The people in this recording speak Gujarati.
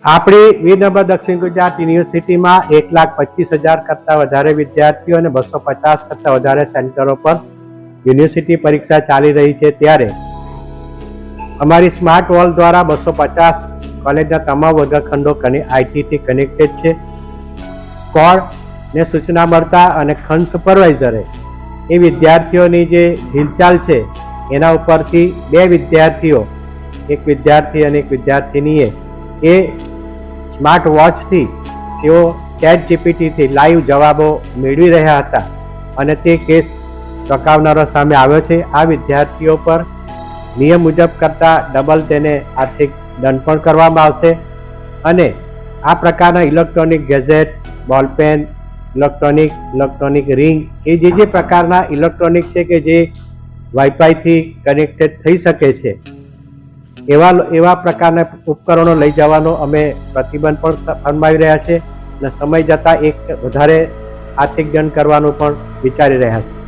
આપણી વિનમ્ર દક્ષિણ ગુજરાત યુનિવર્સિટીમાં 1,25,000 કરતાં વધારે વિદ્યાર્થીઓ અને 250 કરતાં વધારે સેન્ટરો પર યુનિવર્સિટી પરીક્ષા ચાલી રહી છે, ત્યારે અમારી સ્માર્ટ વોલ દ્વારા 250 કોલેજના તમામ વર્ગખંડો આઈટીથી કનેક્ટેડ છે. સ્કોડને સૂચના મળતા અને ખંડ સુપરવાઇઝરે એ વિદ્યાર્થીઓની જે હિલચાલ છે એના ઉપરથી બે વિદ્યાર્થીઓ, એક વિદ્યાર્થી અને એક વિદ્યાર્થીનીએ એ સ્માર્ટ વોચથી તેઓ ચેટ જીપીટીથી લાઈવ જવાબો મેળવી રહ્યા હતા અને તે કેસ ચોંકાવનારો સામે આવ્યો છે. આ વિદ્યાર્થીઓ પર નિયમ મુજબ કરતાં ડબલ તેને આર્થિક દંડ પણ કરવામાં આવશે અને આ પ્રકારના electronic gadget, ballpen, electronic ring એ જે પ્રકારના ઇલેક્ટ્રોનિક છે કે જે વાઈફાઈથી કનેક્ટેડ થઈ શકે છે એવા પ્રકારના ઉપકરણો લઈ જવાનો અમે પ્રતિબંધ પણ ફરમાવી રહ્યા છે અને સમય જતાં એક વધારે આર્થિક દંડ કરવાનું પણ વિચારી રહ્યા છે.